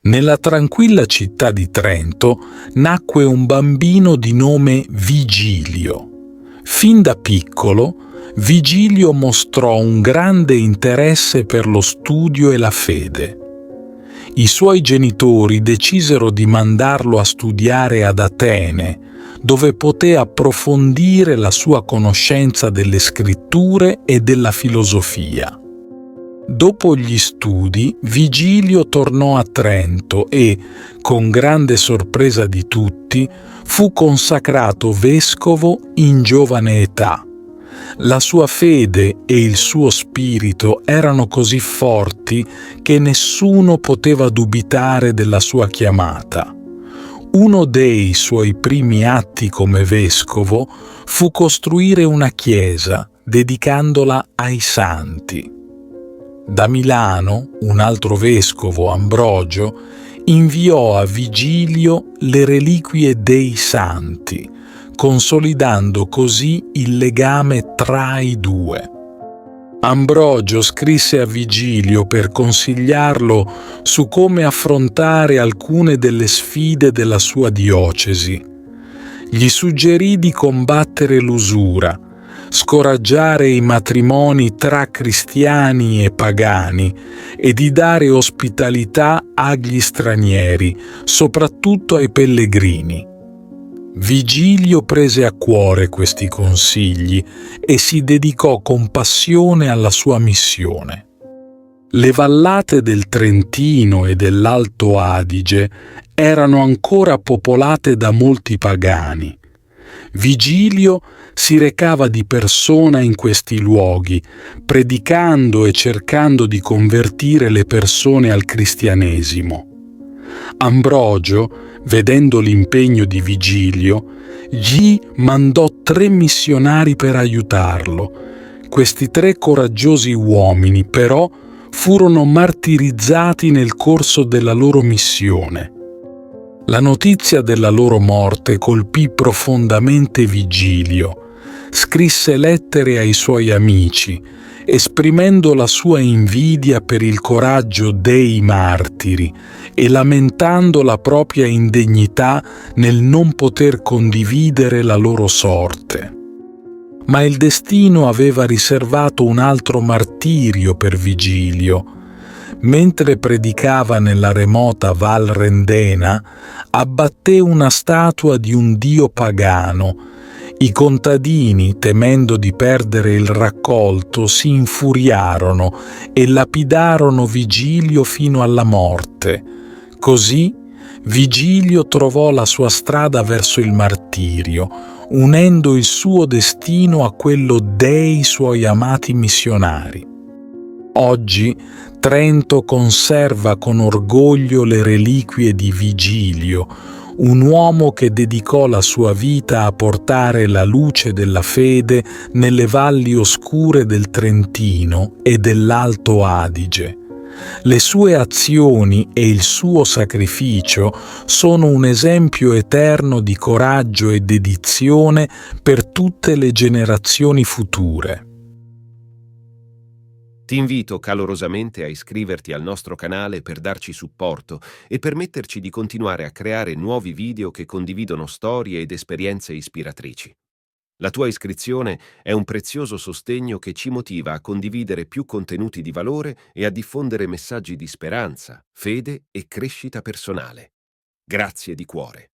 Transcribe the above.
Nella tranquilla città di Trento nacque un bambino di nome Vigilio. Fin da piccolo, Vigilio mostrò un grande interesse per lo studio e la fede. I suoi genitori decisero di mandarlo a studiare ad Atene, dove poté approfondire la sua conoscenza delle scritture e della filosofia. Dopo gli studi, Vigilio tornò a Trento e, con grande sorpresa di tutti, fu consacrato vescovo in giovane età. La sua fede e il suo spirito erano così forti che nessuno poteva dubitare della sua chiamata. Uno dei suoi primi atti come vescovo fu costruire una chiesa, dedicandola ai santi. Da Milano, un altro vescovo, Ambrogio, inviò a Vigilio le reliquie dei santi, consolidando così il legame tra i due. Ambrogio scrisse a Vigilio per consigliarlo su come affrontare alcune delle sfide della sua diocesi. Gli suggerì di combattere l'usura, scoraggiare i matrimoni tra cristiani e pagani e di dare ospitalità agli stranieri, soprattutto ai pellegrini. Vigilio prese a cuore questi consigli e si dedicò con passione alla sua missione. Le vallate del Trentino e dell'Alto Adige erano ancora popolate da molti pagani. Vigilio si recava di persona in questi luoghi, predicando e cercando di convertire le persone al cristianesimo. Ambrogio, vedendo l'impegno di Vigilio, gli mandò 3 missionari per aiutarlo. Questi 3 coraggiosi uomini, però, furono martirizzati nel corso della loro missione. La notizia della loro morte colpì profondamente Vigilio. Scrisse lettere ai suoi amici, esprimendo la sua invidia per il coraggio dei martiri e lamentando la propria indegnità nel non poter condividere la loro sorte. Ma il destino aveva riservato un altro martirio per Vigilio. Mentre predicava nella remota Val Rendena, abbatté una statua di un dio pagano. I contadini, temendo di perdere il raccolto, si infuriarono e lapidarono Vigilio fino alla morte. Così Vigilio trovò la sua strada verso il martirio, unendo il suo destino a quello dei suoi amati missionari. Oggi Trento conserva con orgoglio le reliquie di Vigilio, un uomo che dedicò la sua vita a portare la luce della fede nelle valli oscure del Trentino e dell'Alto Adige. Le sue azioni e il suo sacrificio sono un esempio eterno di coraggio e dedizione per tutte le generazioni future. Ti invito calorosamente a iscriverti al nostro canale per darci supporto e permetterci di continuare a creare nuovi video che condividono storie ed esperienze ispiratrici. La tua iscrizione è un prezioso sostegno che ci motiva a condividere più contenuti di valore e a diffondere messaggi di speranza, fede e crescita personale. Grazie di cuore.